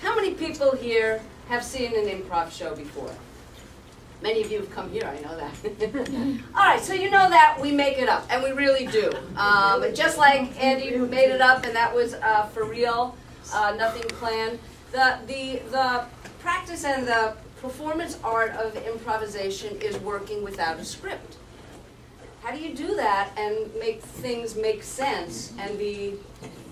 How many people here have seen an improv show before? Many of you have come here, I know that. All right, so you know that we make it up, and we really do. Just like Andy made it up, and that was for real, nothing planned. The practice and the performance art of improvisation is working without a script. How do you do that and make things make sense and be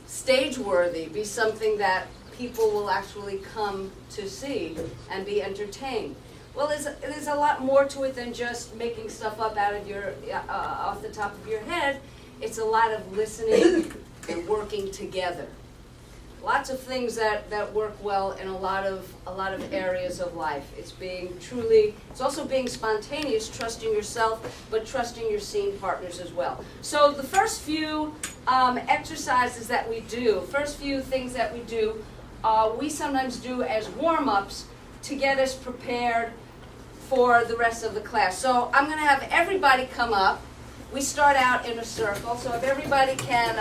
stage-worthy, be something that people will actually come to see and be entertained? Well, there's a lot more to it than just making stuff up out of your off the top of your head. It's a lot of listening and working together. Lots of things that work well in a lot of areas of life. It's also being spontaneous, trusting yourself, but trusting your scene partners as well. So the first few exercises that we do, first few things that we do, we sometimes do as warm-ups to get us prepared for the rest of the class. So I'm going to have everybody come up. We start out in a circle, so if everybody can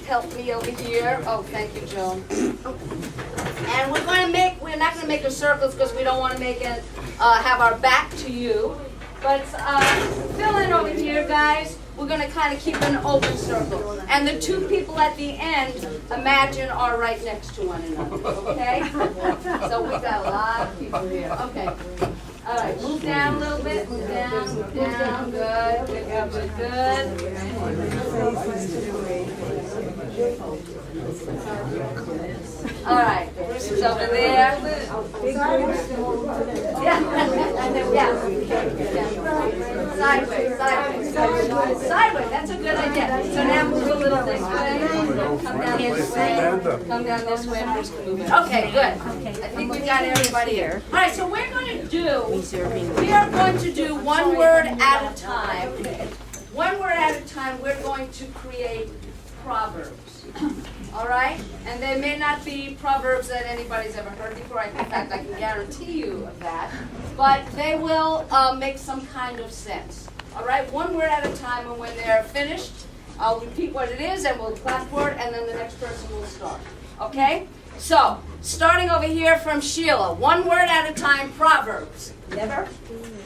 help me over here. Oh, thank you, Joan. And we're not going to make a circle because we don't want to make it, have our back to you. But fill in over here, guys. We're going to kind of keep an open circle. And the two people at the end, imagine, are right next to one another, okay? So we've got a lot of people here. Okay. All right, move down a little bit. Move down, move down. Good, good, good, good. All right, Bruce is over there. Yeah. Sideways, sideways. Sideways, that's a good idea. So now move a little this way. Come down this way. Come down this way and Bruce can move it. Okay, good. I think we got everybody here. All right, so we are going to do one word at a time. One word at a time, we're going to create proverbs. All right? And they may not be proverbs that anybody's ever heard before. In fact, I can guarantee you of that. But they will make some kind of sense. All right? One word at a time, and when they're finished, I'll repeat what it is, and we'll clap for it, and then the next person will start. Okay? So, starting over here from Sheila. One word at a time, proverbs. Never.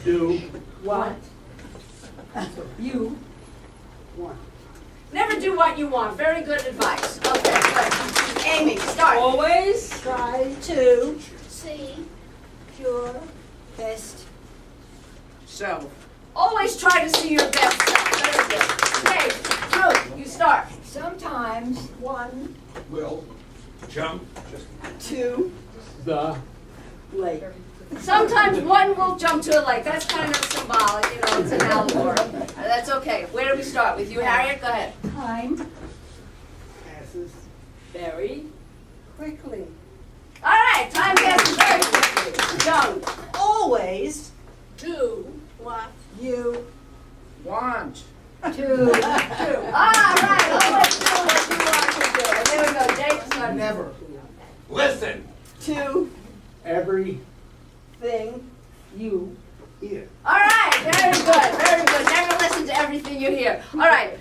Do. Want. You. Want. Never do what you want. Very good advice. Okay, good. Amy, start. Always try to See your best Self. Always try to see your best self. Very good. Okay, Ruth, you start. sometimes one Will. Jump. to The. lake. Sometimes one will jump to a lake. That's kind of symbolic, you know, it's an allegory. That's okay. Where do we start? With you, Harriet? Go ahead. Time Passes. very quickly. All right, time passes very quickly. Joan. Always do what you Want. to All right, always do what you want to do. And there we go. Jake, start. Never. Listen. to Every. thing you Ear. All right, very good, very good. Never listen to everything you hear. All right,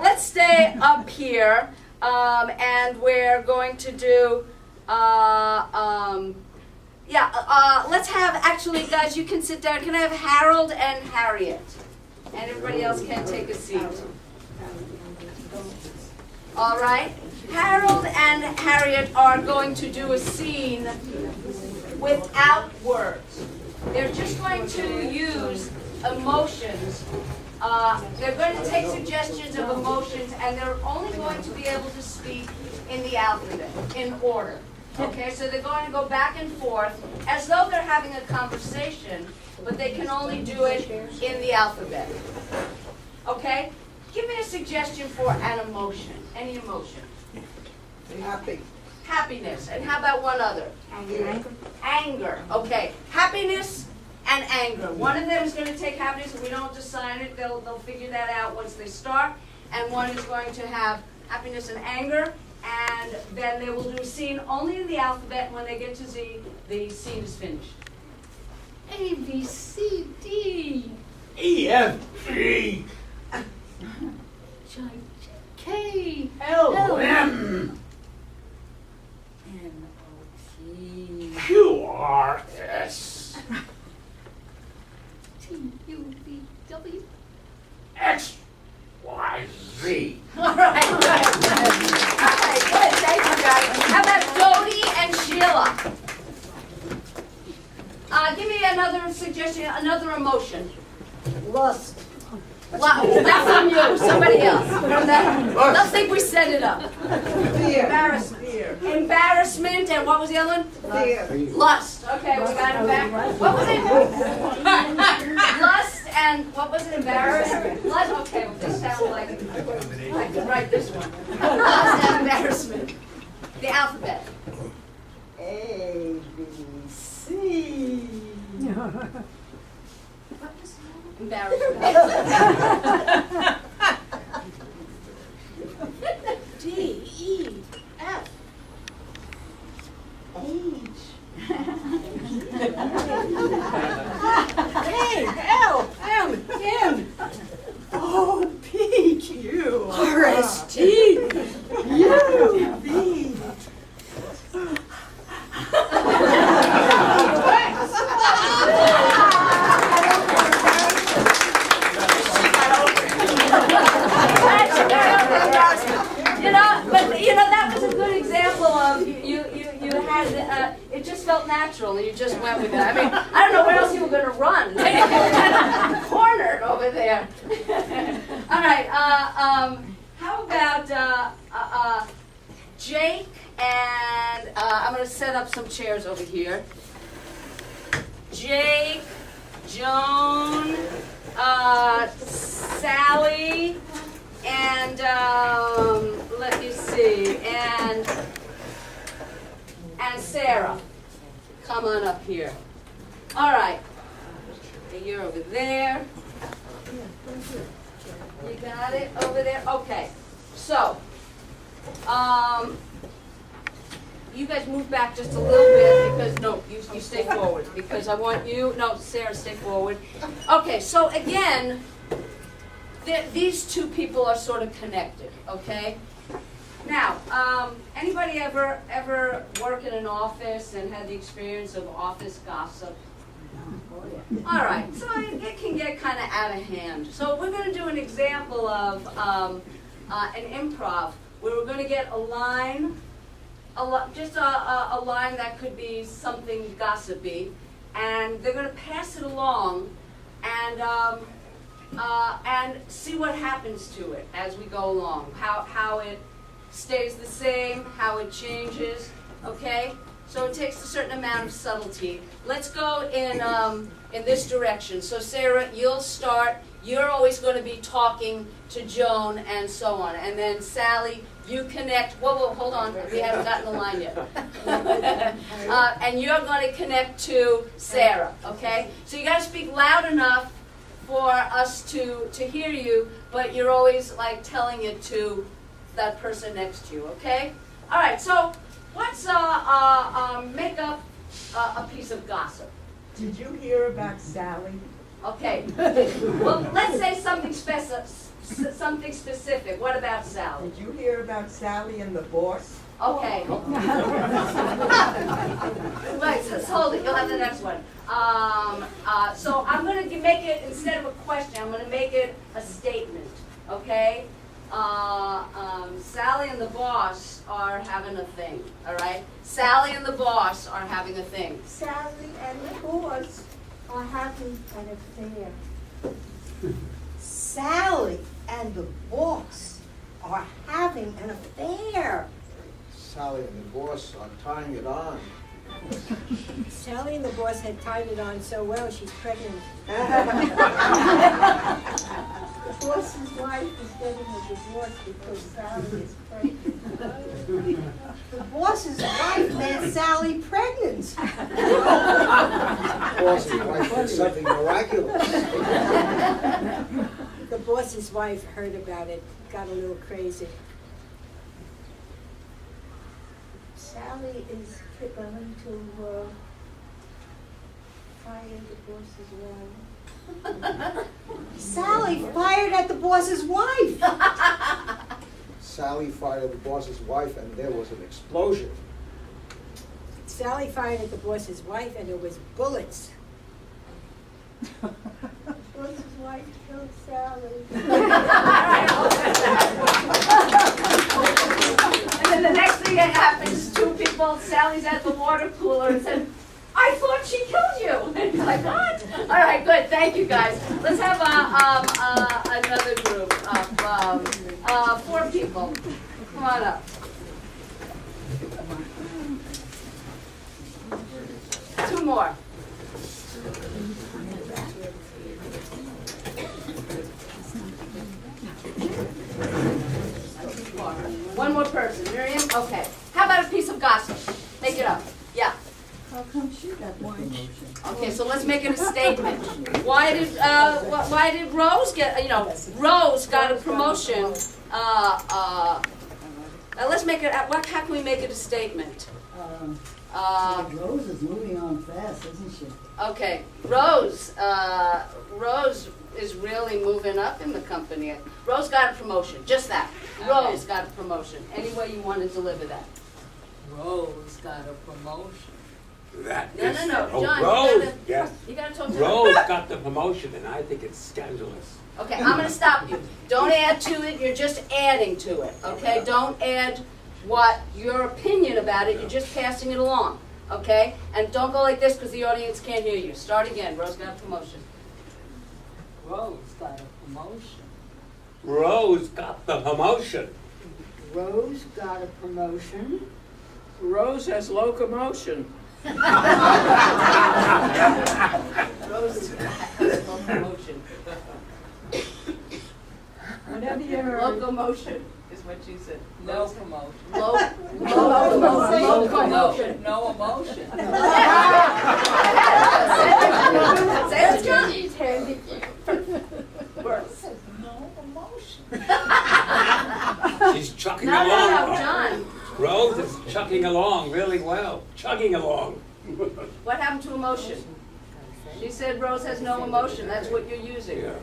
let's stay up here, and we're going to do, let's have, actually, guys, you can sit down. Can I have Harold and Harriet? And everybody else can take a seat. All right, Harold and Harriet are going to do a scene without words. They're just going to use emotions. They're going to take suggestions of emotions, and they're only going to be able to speak in the alphabet, in order. Okay, so they're going to go back and forth as though they're having a conversation, but they can only do it in the alphabet. Okay? Give me a suggestion for an emotion, any emotion. happy. Happiness, and how about one other? Anger. Okay. Happiness and anger. One of them is going to take happiness, and we don't just sign it. They'll figure that out once they start. And one is going to have happiness and anger, and then they will do a scene only in the alphabet. When they get to Z, the scene is finished. A, B, C, D, E, F, G, K, L, M, and suggesting another emotion. Lust. Not from you, somebody else. From that, let's think we set it up. Fear. Embarrassment. Embarrassment, and what was the other one? Fear. Lust. Okay, we got it back. What was it? Lust and what was it? Embarrassment. Lust. Okay, well, this sounds like I could write this one. Lust and embarrassment. The alphabet. A, B, C. Embarrassment. D, E, F. H. A, L, M, N. O, P, Q. R, S, T. U, V. That was a good example of you had it just felt natural and you just went with it. I mean, I don't know where else you were going to run. You were kind of cornered over there. All right. How about Jake and I'm going to set up some chairs over here. Jake, Joan, Sally, and let me see, and Sarah. Come on up here. All right. Okay, you're over there. You got it over there? Okay. So, you guys move back just a little bit because, no, you stay forward because I want you, no, Sarah, stay forward. Okay, so again, these two people are sort of connected, okay? Now, anybody ever work in an office and had the experience of office gossip? All right, so it can get kind of out of hand. So we're going to do an example of an improv where we're going to get a line, just a line that could be something gossipy, and they're going to pass it along and see what happens to it as we go along, how it stays the same, how it changes, okay? So it takes a certain amount of subtlety. Let's go in this direction. So Sarah, you'll start. You're always going to be talking to Joan and so on. And then Sally, you connect. Whoa, hold on. We haven't gotten the line yet. And you're going to connect to Sarah, okay? So you got to speak loud enough for us to hear you, but you're always like telling it to that person next to you, okay? All right, so let's make up a piece of gossip. Did you hear about Sally? Okay. Well, let's say something specific. What about Sally? Did you hear about Sally and the boss? Okay. Wait, so hold it. You'll have the next one. So I'm going to make it, instead of a question, I'm going to make it a statement, okay? Sally and the boss are having a thing, all right? Sally and the boss are having a thing. Sally and the boss are having an affair. Sally and the boss are having an affair. Sally and the boss are tying it on. Sally and the boss had tied it on so well, she's pregnant. The boss's wife is getting a divorce because Sally is pregnant. The boss's wife made Sally pregnant. The boss's wife did something miraculous. The boss's wife heard about it, got a little crazy. Sally is going to fire the boss's wife. Sally fired at the boss's wife. Sally fired the boss's wife and there was an explosion. Sally fired at the boss's wife and there was bullets. The boss's wife killed Sally. And then the next thing that happens is two people, Sally's at the water cooler and said, I I thought she killed you. And you're like, what? All right, good. Thank you, guys. Let's have another group of 4 people. Come on up. 2 more. One more person. Miriam? Okay. How about a piece of gossip? Make it up. Yeah. How come she got one? Okay, so let's make it a statement. Why did Rose get, Rose got a promotion. Let's make it, how can we make it a statement? Rose is moving on fast, isn't she? Okay, Rose is really moving up in the company. Rose got a promotion, just that. Rose got a promotion. Any way you want to deliver that. Rose got a promotion. That No, is- no, no, oh, John, Rose, yes. you gotta talk to Rose got the promotion, and I think it's scandalous. Okay, I'm gonna stop you. Don't add to it, you're just adding to it, okay? Don't add what your opinion about it, you're just passing it along, okay? And don't go like this because the audience can't hear you. Start again. Rose got a promotion. Rose got a promotion. Rose got the promotion. Rose got a promotion. Rose has locomotion. Rose got a promotion. Whatever you heard. Locomotion is what she said. No promotion. Locomotion. No emotion. Say it, John. Worse. No emotion. She's chugging No, along. no, no, John. Rose is chugging along really well. Chugging along. What happened to emotion? She said Rose has no emotion. That's what you're using. Yeah.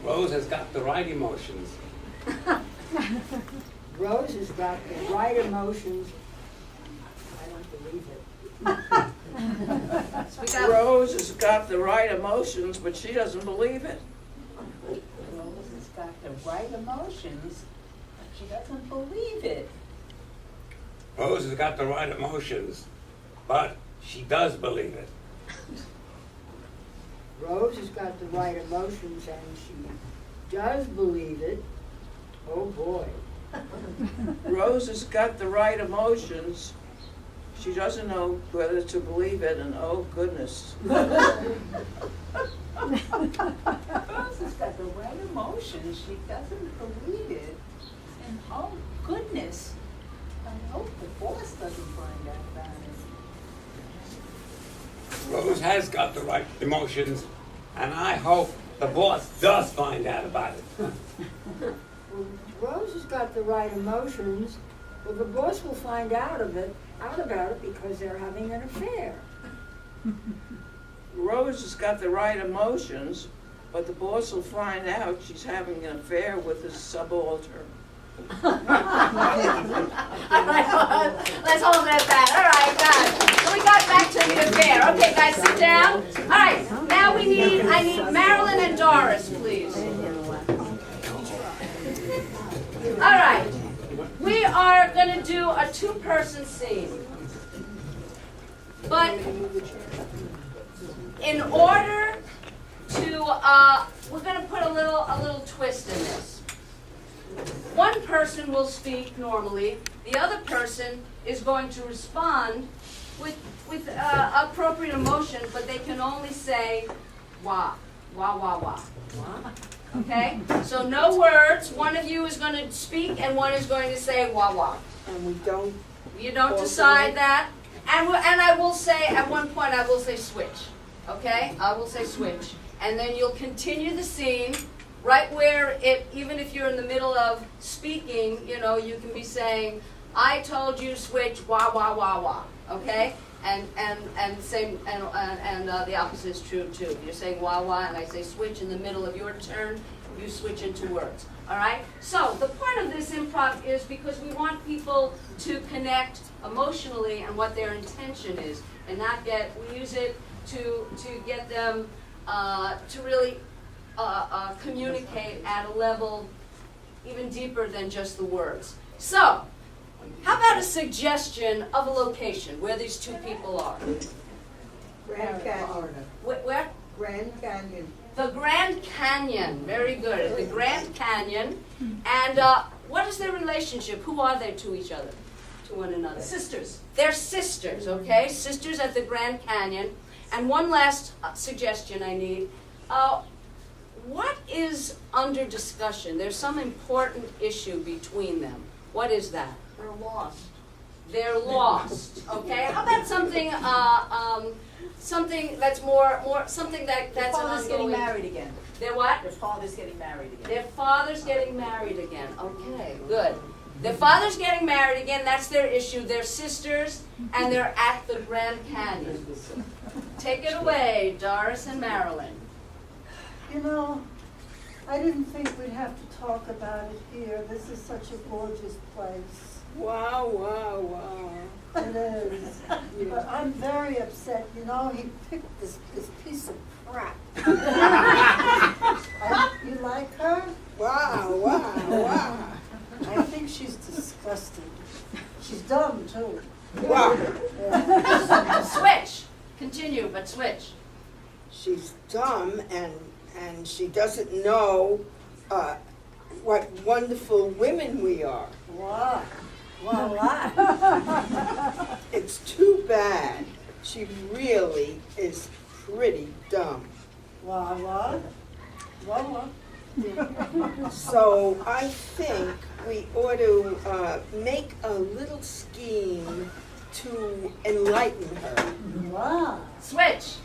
Rose has got the right emotions. Rose has got the right emotions. I don't believe it. Speak up. Rose has got the right emotions, but she doesn't believe it. Rose has got the right emotions, but she doesn't believe it. Rose has got the right emotions, but she does believe it. Rose has got the right emotions and she does believe it. Oh boy. Rose has got the right emotions. She doesn't know whether to believe it, and oh goodness. Rose has got the right emotions, she doesn't believe it, and oh goodness, I hope the boss doesn't find out about it. Rose has got the right emotions, and I hope the boss does find out about it. Well, Rose has got the right emotions. Well, the boss will find out about it because they're having an affair. Rose has got the right emotions, but the boss will find out she's having an affair with his subaltern. All right, let's hold it at that. All right, guys. So we got back to the affair. Okay, guys, sit down. All right, now I need Marilyn and Doris, please. All right, we are going to do a 2-person scene. But in order to, we're going to put a little twist in this. One person will speak normally. The other person is going to respond with appropriate emotion, but they can only say wah, wah, wah, wah. Okay? So no words. One of you is going to speak, and one is going to say wah, wah. And we don't. You don't decide that. And I will say, at one point, I will say switch. Okay? I will say switch. And then you'll continue the scene right where even if you're in the middle of speaking, you can be saying, I told you switch, wah, wah, wah, wah. Okay? And the opposite is true too. If you're saying wah, wah, and I say switch in the middle of your turn, you switch into words. All right? So the point of this improv is because we want people to connect emotionally and what their intention is, and we use it to get them to really communicate at a level even deeper than just the words. So How about a suggestion of a location where these two people are? Grand Canyon. Where? Grand Canyon. The Grand Canyon, very good, the Grand Canyon. And what is their relationship? Who are they to each other, to one another? Sisters. They're sisters, okay? Sisters at the Grand Canyon. And one last suggestion I need. What is under discussion? There's some important issue between them. What is that? They're lost. They're lost, okay? How about something, something that's something Their that's an father's getting ongoing. married again. They're what? Their father's getting married again. Their father's getting married again. Okay, good. Their father's getting married again. That's their issue. They're sisters, and they're at the Grand Canyon. Take it away, Doris and Marilyn. You know, I didn't think we'd have to talk about it here. This is such a gorgeous place. Wow, wow, wow. It is. But I'm very upset. You know, he picked this piece of crap. You like her? Wow, wow, wow. I think she's disgusting. She's dumb, too. Wow. Yeah. Switch. Continue, but switch. She's dumb and she doesn't know what wonderful women we are. What? What? It's too bad. She really is pretty dumb. What? So I think we ought to make a little scheme to enlighten her. Wow. Switch.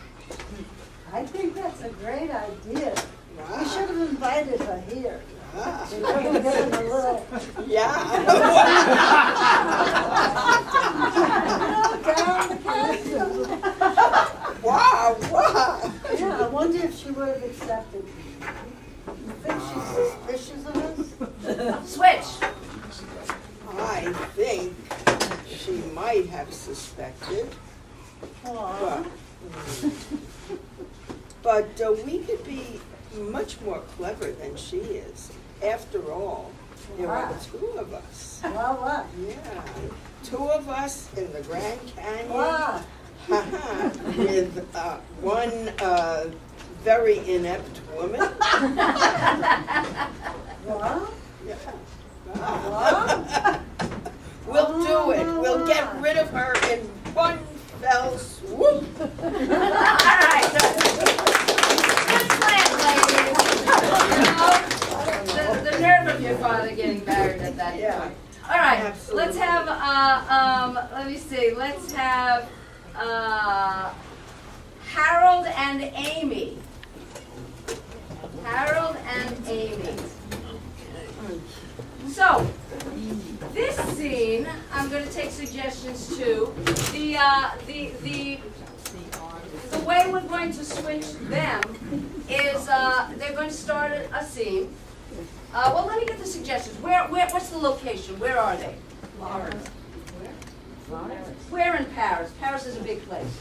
I think that's a great idea. We Wow. should have invited her here. Ah. We could have given a little, Yeah. down the castle. Wow, wow. Yeah, I wonder if she would have accepted. You think she's suspicious of us? Switch. I think she might have suspected. Aw. But we could be much more clever than she is. After all, there are the two of us. Well, what? Yeah, two of us in the Grand Canyon. Wow. With one very inept woman. What? Yeah. We'll do it. We'll get rid of her in one fell swoop. All right. Good plan, ladies. The nerve of your father getting married at that point. All right. Absolutely. Let's have. Let me see. Let's have Harold and Amy. Harold and Amy. So, this scene, I'm going to take suggestions to. The way we're going to switch them is they're going to start a scene. Well, let me get the suggestions. What's the location? Where are they? Florence. Where in Paris? Paris is a big place.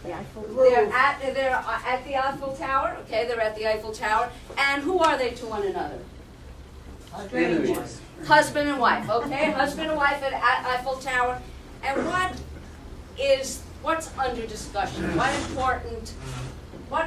The Eiffel They're at the Eiffel Tower. Okay, they're at the Eiffel Tower. And who are they to one another? Strangers. Husband and wife. Okay, husband and wife at Eiffel Tower. And what's under discussion? What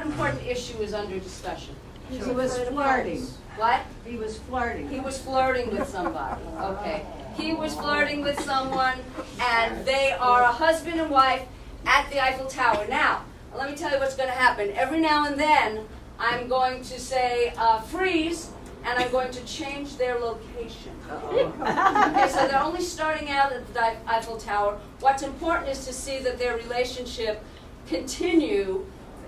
important issue is under discussion? He was flirting. What? He was flirting. He was flirting with somebody. Okay. He was flirting with someone, and they are a husband and wife at the Eiffel Tower. Now, let me tell you what's going to happen. Every now and then, I'm going to say freeze, and I'm going to change their location. Okay, so they're only starting out at the Eiffel Tower. What's important is to see that their relationship continue,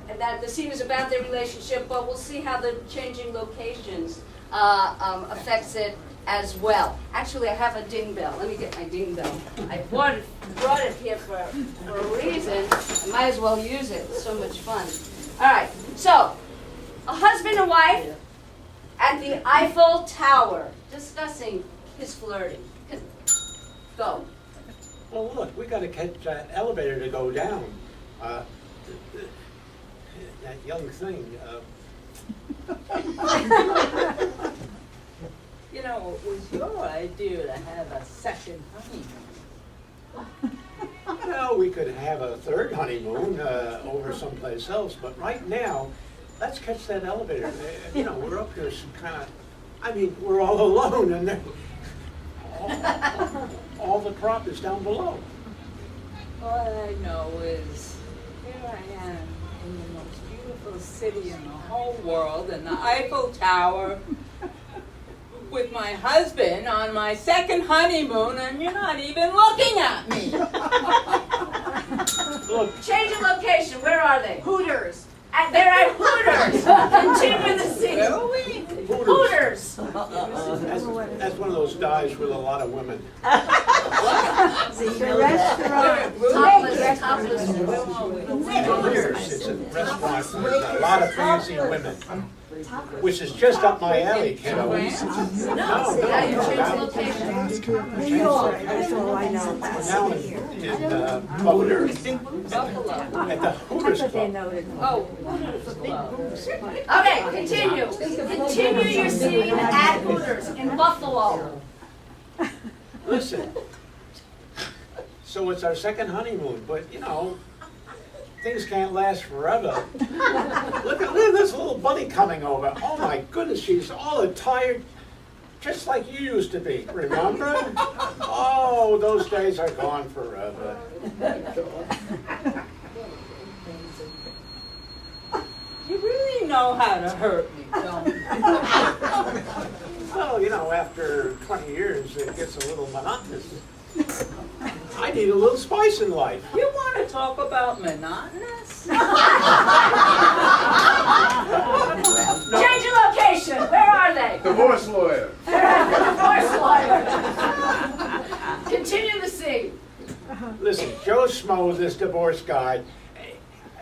and that the scene is about their relationship, but we'll see how the changing locations affects it as well. Actually, I have a ding bell. Let me get my ding bell. I brought it here for a reason. I might as well use it. It's so much fun. All right, so a husband and wife at the Eiffel Tower discussing his flirting. Go. Well, look, we gotta catch that elevator to go down. That young thing, You know, it was your idea to have a second honeymoon. Well, we could have a third honeymoon over someplace else, but right now, let's catch that elevator. You know, we're up here kind of, I mean, we're all alone and then all the crop is down below. All I know is here I am in the most beautiful city in the whole world, in the Eiffel Tower, with my husband on my second honeymoon, and you're not even looking at me. Look, Change of location, where are they? Hooters. They're at Hooters. Continue the scene. Where are we? Hooters. that's one of those guys with a lot of women. The restaurant. Topless. Hooters, it's a restaurant with a lot of fancy women, which is just up my alley, kiddo. No, now you change location. New York, that's all I know. Now in Buffalo, at the Hooters Club. Oh, Hooters Club. Okay, continue. Continue your scene at Hooters in Buffalo. Listen, so it's our second honeymoon, but you know, things can't last forever. Look at this little bunny coming over. Oh my goodness, she's all tired, just like you used to be, remember? Oh, those days are gone forever. You really know how to hurt me, don't you? Well, you know, after 20 years, it gets a little monotonous. I need a little spice in life. You want to talk about monotonous? Change your location. Where are they? Divorce lawyer. They're at the divorce lawyer. Continue the scene. Listen, Joe Schmo, this divorce guy,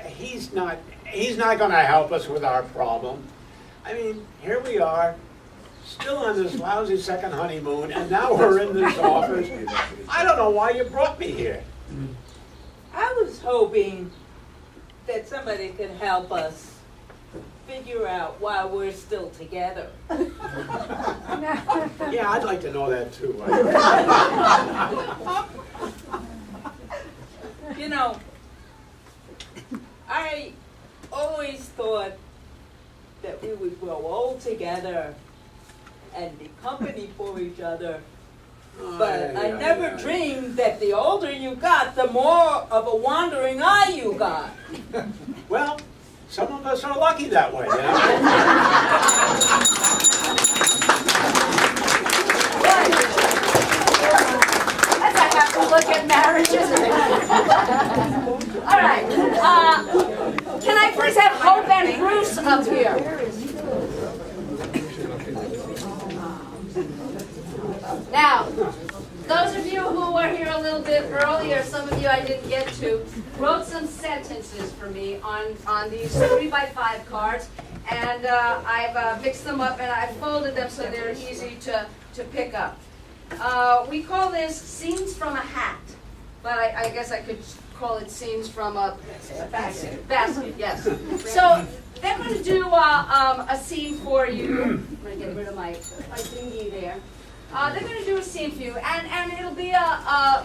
he's not going to help us with our problem. I mean, here we are, still on this lousy second honeymoon, and now we're in this office. I don't know why you brought me here. I was hoping that somebody could help us figure out why we're still together. Yeah, I'd like to know that too. You know, I always thought that we would grow old together and be company for each other. But I never dreamed that the older you got, the more of a wandering eye you got. Well, some of us are lucky that way, you know? That's a have to look at marriage, isn't it? All right. Can I please have Hope and Bruce up here? Now, those of you who were here a little bit earlier, some of you I didn't get to, wrote some sentences for me on these 3x5 cards, and I've mixed them up and I've folded them so they're easy to pick up. We call this scenes from a hat, but I guess I could call it scenes from a basket. Basket, yes. So they're going to do a scene for you. I'm going to get rid of my dinghy there. They're going to do a scene for you, and it'll be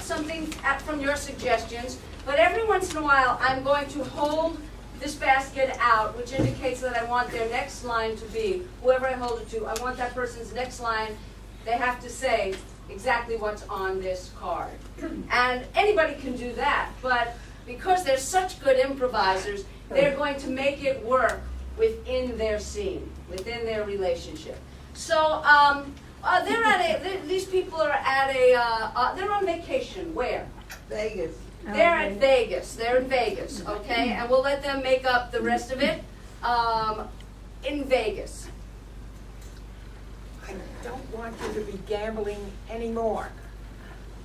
something from your suggestions. But every once in a while, I'm going to hold this basket out, which indicates that I want their next line to be, whoever I hold it to, I want that person's next line, they have to say exactly what's on this card. And anybody can do that, but because they're such good improvisers, they're going to make it work within their scene, within their relationship. So these people are at they're on vacation. Where? Vegas. They're at Vegas. They're in Vegas, okay? And we'll let them make up the rest of it in Vegas. I don't want you to be gambling anymore.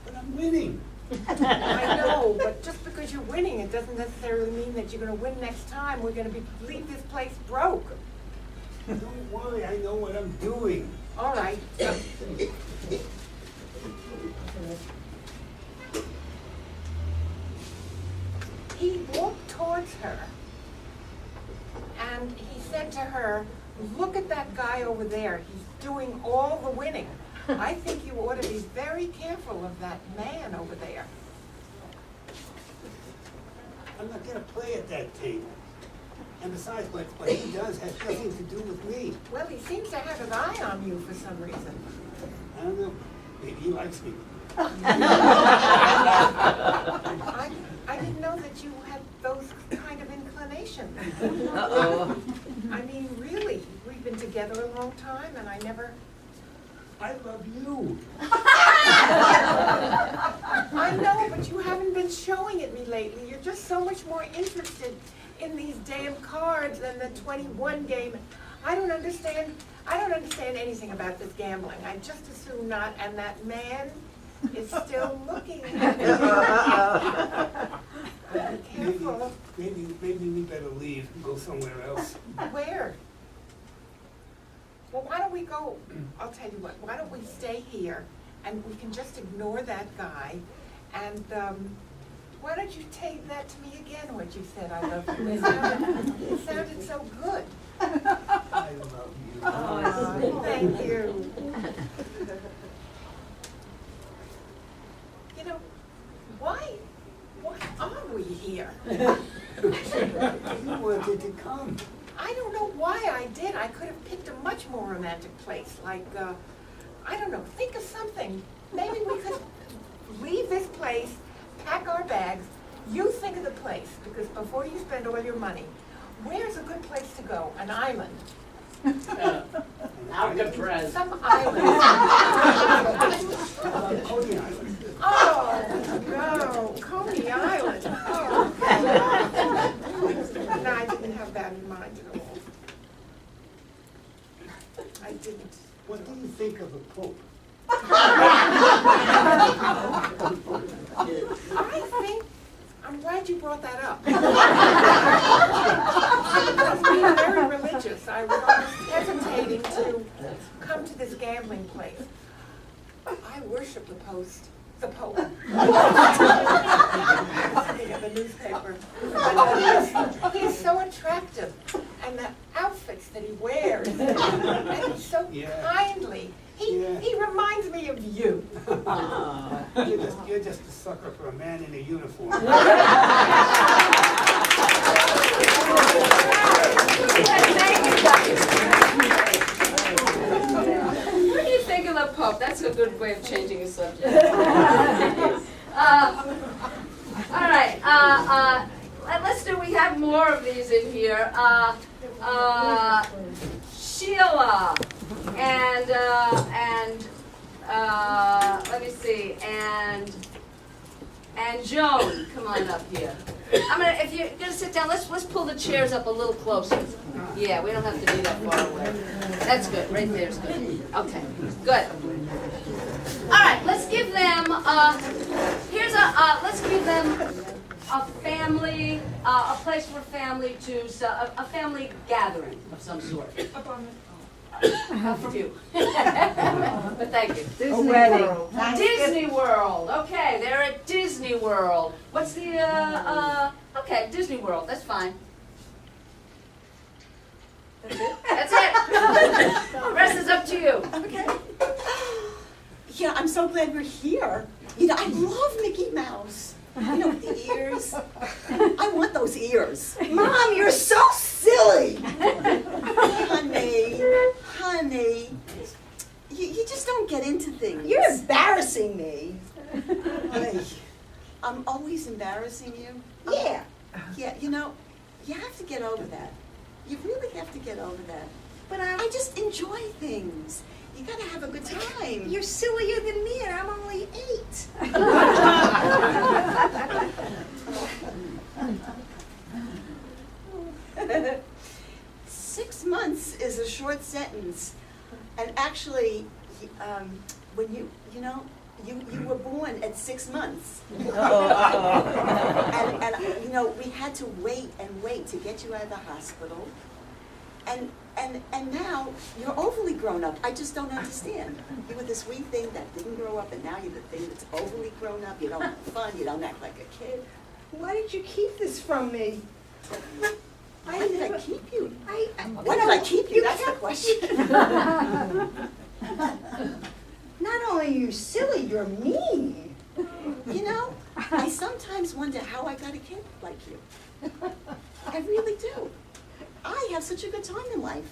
But I'm winning. I know, but just because you're winning, it doesn't necessarily mean that you're going to win next time. We're going to leave this place broke. Don't worry, I know what I'm doing. All right. He walked towards her, and he said to her, Look at that guy over there. He's doing all the winning. I think you ought to be very careful of that man over there. I'm not gonna play at that table. And besides, what he does has nothing to do with me. Well, he seems to have an eye on you for some reason. I don't know, maybe he likes me. I didn't know that you had those kind of inclinations. Uh-oh. I mean, really, we've been together a long time and I never... I love you. I know, but you haven't been showing it me lately. You're just so much more interested in these damn cards than the 21 game. I don't understand anything about this gambling. I just assume not, and that man is still looking at me. Be careful. Maybe we better leave and go somewhere else. Where? Well, why don't we go, I'll tell you what, why don't we stay here and we can just ignore that guy and why don't you take that to me again, what you said, I love you. It sounded so good. I love you. Oh, thank you. You know, why are we here? You wanted to come. I don't know why I did. I could have picked a much more romantic place, like, I don't know, think of something. Maybe we could leave this place, pack our bags, you think of the place, because before you spend all your money, where's a good place to go? An island. Alcatraz. Some island. Coney Island. Oh, no, Coney Island. Oh. No, I didn't have that in mind at all. I didn't. What do you think of the Pope? I think, I'm glad you brought that up. Because being very religious, I was almost hesitating to come to this gambling place. I worship the Pope. The newspaper. He's so attractive, and the outfits that he wears, and he's so kindly. He reminds me of you. You're just a sucker for a man in a uniform. What do you think of the Pope? That's a good way of changing a subject. All right. Let's do. We have more of these in here. Sheila and let me see, and Joan, come on up here. If you're gonna sit down, let's pull the chairs up a little closer. Yeah, we don't have to be that far away. That's good. Right there's good. Okay, good. All right, let's give them. Let's give them a family, a place for family to, a family gathering of some sort. For you. But thank you. Disney World. Disney World. Okay, they're at Disney World. What's the, okay, Disney World, that's fine. That's it? That's it. The rest is up to you. Okay. Yeah, I'm so glad we're here. You know, I love Mickey Mouse. You know, the ears. I want those ears. Mom, you're so silly. Honey, you just don't get into things. You're embarrassing me. Honey, I'm always embarrassing you. Yeah. Yeah, you know, you have to get over that. You really have to get over that. But I just enjoy things. You gotta have a good time. You're sillier than me, and I'm only 8. 6 months is a short sentence, and actually, when you were born at 6 months, and you know, we had to wait and wait to get you out of the hospital, and now you're overly grown up. I just don't understand. You were this wee thing that didn't grow up, and now you're the thing that's overly grown up. You don't have fun. You don't act like a kid. Why did you keep this from me? Why did I keep you? Why you did know, I keep you? That's the question. Not only are you silly, you're mean. You know, I sometimes wonder how I got a kid like you. I really do. I have such a good time in life.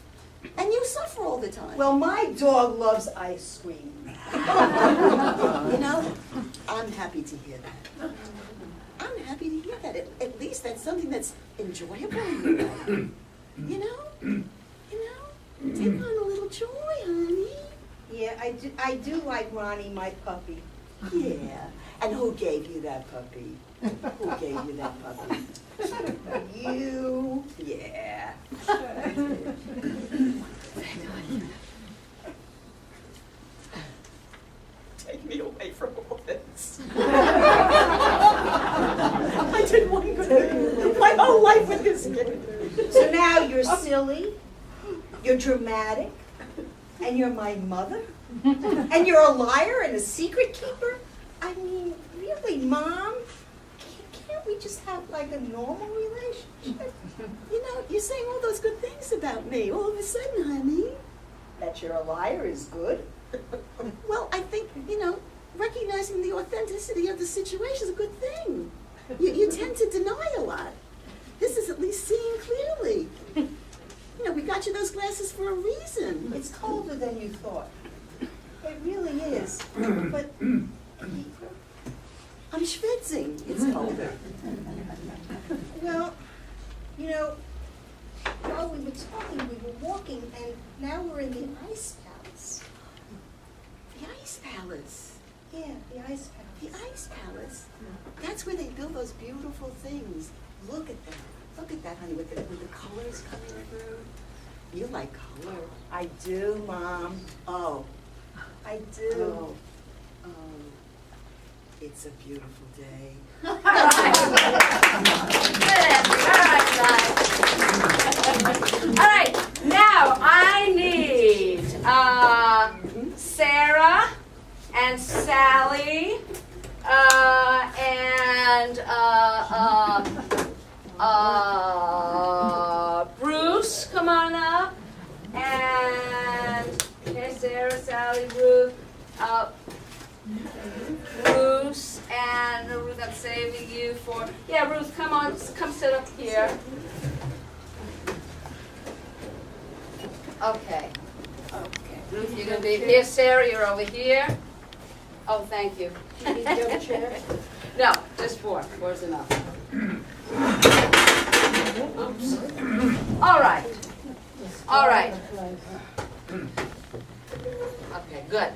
And you suffer all the time. Well, my dog loves ice cream. You know, I'm happy to hear that. I'm happy to hear that. At least that's something that's enjoyable in your life. You know? Take on a little joy, honey. Yeah, I do like Ronnie, my puppy. Yeah. And who gave you that puppy? Who gave you that puppy? You. Yeah. Take me away from all this. I did one good thing my whole life with this kid. So now you're silly, you're dramatic, and you're my mother, and you're a liar and a secret keeper? I mean, really, Mom? Can't we just have like a normal relationship? You know, you're saying all those good things about me all of a sudden, honey. That you're a liar is good. Well, I think, recognizing the authenticity of the situation is a good thing. You tend to deny a lot. This is at least seeing clearly. We got you those glasses for a reason. It's colder than you thought. It really is. But I'm schwitzing. It's colder. well, while we were talking, we were walking, and now we're in the ice palace. The Ice Palace. Yeah, the ice palace. The Ice Palace? That's where they build those beautiful things. Look at that. Look at that, honey, with the colors coming through. You like color. I do, Mom. Oh. I do. Oh. It's a beautiful day. All right. Good answer. All right, now I need Sarah and Sally and Bruce, come on up. And okay, Sarah, Sally, Ruth, Bruce, and Ruth, I'm saving you for, Ruth, come on, come sit up here. Okay. Ruth, you're going to be here. Sarah, you're over here. Oh, thank you. You need your chair? No, just four. Four's enough. Oops. All right. All right. Okay, good.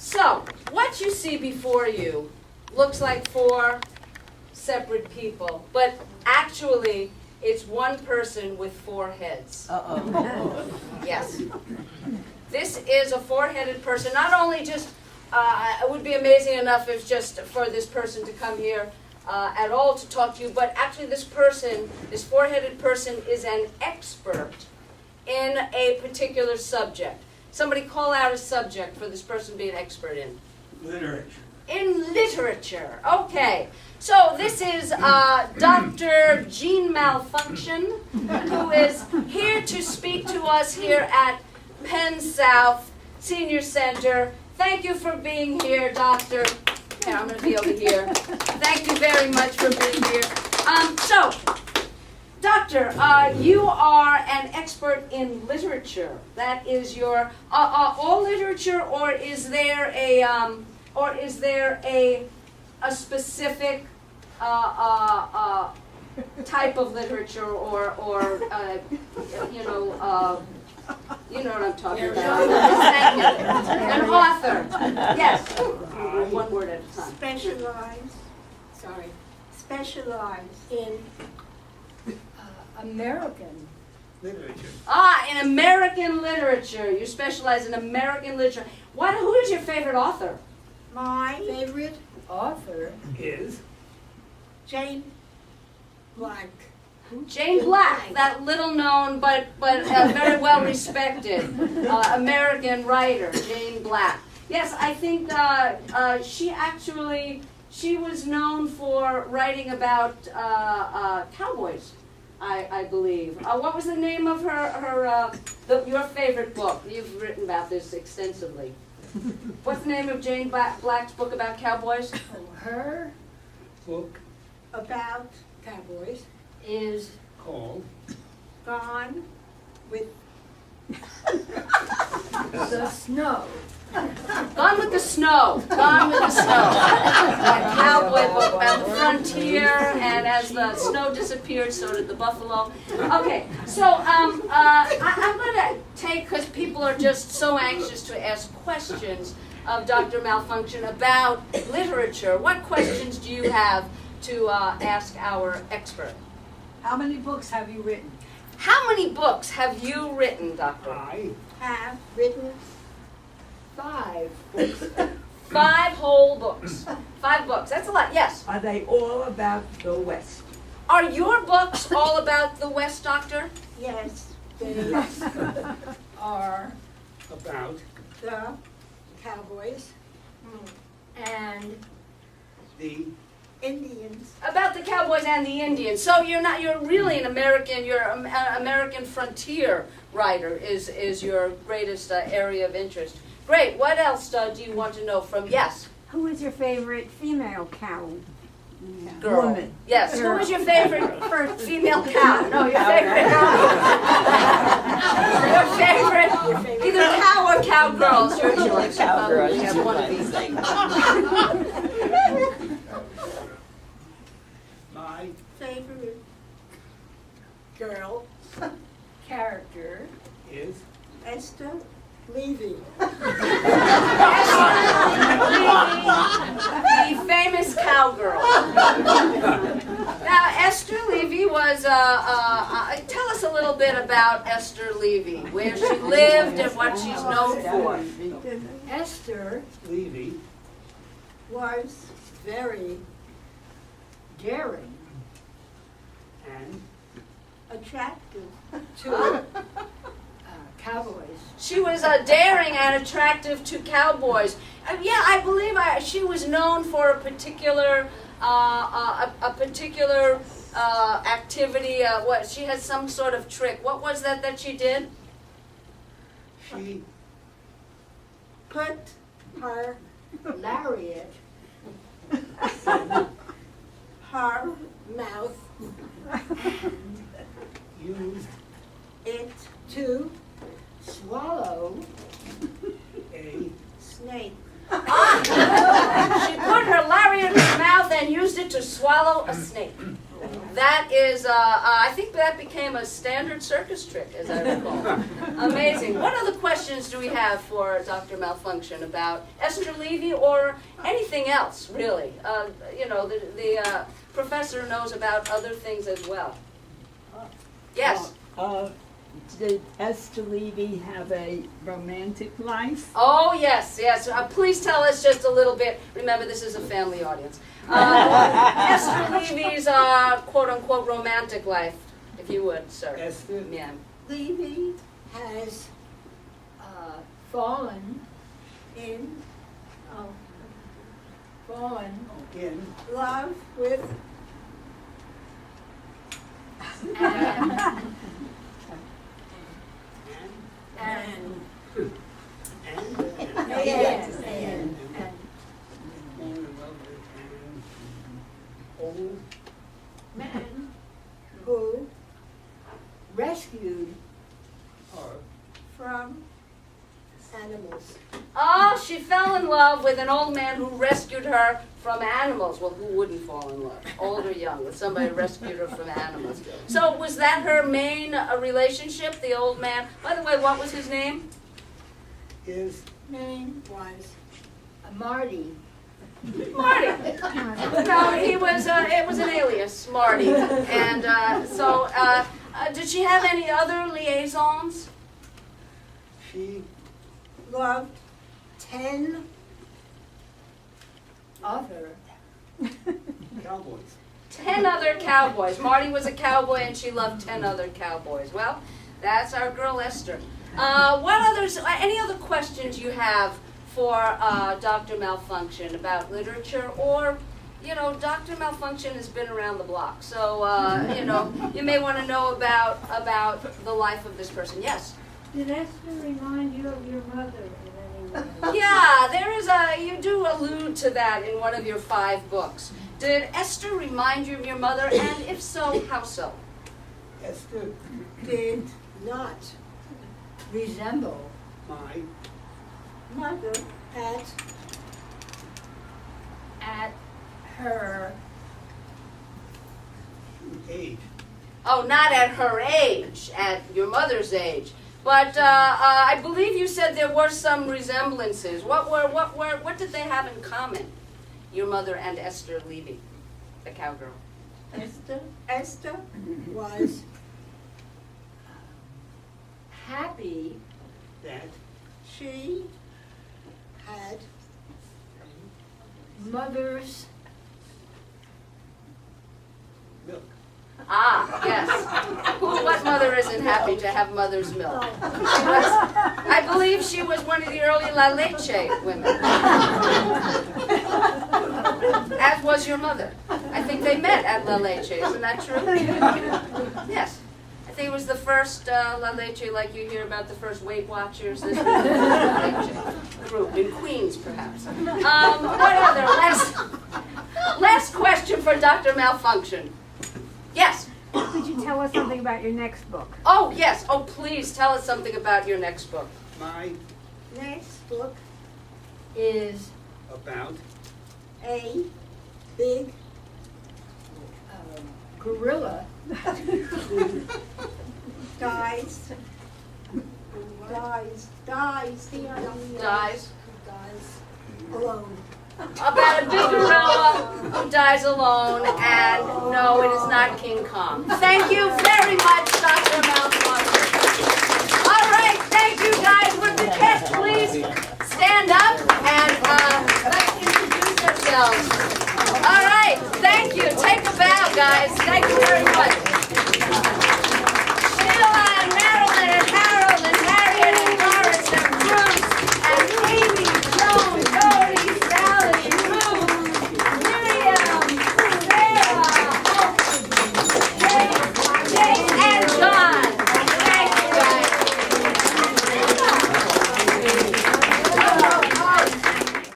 So, what you see before you looks like four separate people, but actually, it's one person with four heads. Uh-oh. Yes. This is a four-headed person. Not only just, it would be amazing enough if just for this person to come here at all to talk to you, but actually this person, this four-headed person, is an expert in a particular subject. Somebody call out a subject for this person to be an expert in. Literature. In literature. Okay. So this is Dr. Jean Malfunction, who is here to speak to us here at Penn South Senior Center. Thank you for being here, Doctor. Okay, I'm going to be over here. Thank you very much for being here. So, Doctor, you are an expert in literature. That is your all literature, or is there a specific type of literature, or you know what I'm talking about. Thank you. An author. Yes. One word at a time. Specialize in American. Literature. In American literature. You specialize in American literature. Who is your favorite author? My favorite author Is. Jane Black. Jane Black, that little known but very well respected American writer, Jane Black. Yes, I think she was known for writing about cowboys. I believe. What was the name of your favorite book? You've written about this extensively. What's the name of Jane Black's book about cowboys? Her Book about cowboys is called Gone with the Snow. Gone with the Snow. Gone with the Snow. A cowboy book about the frontier, and as the snow disappeared, so did the buffalo. Okay, so I'm going to take, because people are just so anxious to ask questions of Dr. Malfunction about literature. What questions do you have to ask our expert? How many books have you written? How many books have you written, Doctor? I Have written 5 books. 5 whole books. 5 books. That's a lot. Yes. Are they all about the West? Are your books all about the West, Doctor? Yes, they are about the cowboys and the Indians. About the cowboys and the Indians. So you're really an American, you're an American frontier writer is your greatest area of interest. Great. What else do you want to know from, yes? Who is your favorite female cow? Girl. Woman. Yes. Girl. Who is your favorite first female cow? No, your favorite your favorite either cow or cowgirls. Your choice. Cowgirl, You have one of these. my Favorite girl character is Esther Levy. The famous cowgirl. Now, Esther Levy was, tell us a little bit about Esther Levy, where she lived and what she's known for. Esther Levy was very daring, and attractive to cowboys. She was daring and attractive to cowboys. Yeah, I believe she was known for a particular activity. What she had some sort of trick. What was that she did? she Put her lariat her mouth used it to swallow a snake. She put her lariat in her mouth and used it to swallow a snake. That is, I think that became a standard circus trick, as I recall. Amazing. What other questions do we have for Dr. Malfunction about Esther Levy or anything else, really? The professor knows about other things as well. Yes? Did Esther Levy have a romantic life? Oh, yes, yes. Please tell us just a little bit. Remember, this is a family audience. Esther Levy's quote-unquote romantic life, if you would, sir. Esther Yeah. Levy has fallen in love with and old man who rescued her from animals. Oh, she fell in love with an old man who rescued her from animals. Well, who wouldn't fall in love, old or young, with somebody who rescued her from animals? So was that her main relationship, the old man? By the way, what was his name? His name was Marty. Marty. No, he was. It was an alias, Marty. And did she have any other liaisons? she Loved 10 other cowboys. 10 other cowboys. Marty was a cowboy and she loved 10 other cowboys. Well, that's our girl Esther. Any other questions you have for Dr. Malfunction about literature or you know, Dr. Malfunction has been around the block, so, you know, you may want to know about the life of this person. Yes? Did Esther remind you of your mother in any way? Yeah, you do allude to that in one of your 5 books. Did Esther remind you of your mother, and if so, how so? Esther, Did not resemble my mother at her age. Oh, not at her age, at your mother's age. But I believe you said there were some resemblances. What did they have in common? Your mother and Esther Levy, the cowgirl. Esther was happy That she had mother's milk. Ah, yes. What mother isn't happy to have mother's milk? I believe she was one of the early La Leche women. As was your mother. I think they met at La Leche, isn't that true? Yes. I think it was the first La Leche, like you hear about the first Weight Watchers. This was the La Leche group in Queens, perhaps. What other? Last question for Dr. Malfunction. Yes? Could you tell us something about your next book? Oh, yes. Oh, please tell us something about your next book. My next book is about a big gorilla dies alone. About a big gorilla who dies alone, and no, it is not King Kong. Thank you very much, Dr. Malfunction. All right, thank you guys. Would the cast please stand up and let's introduce ourselves. All right, thank you. Take a bow, guys. Thank you very much.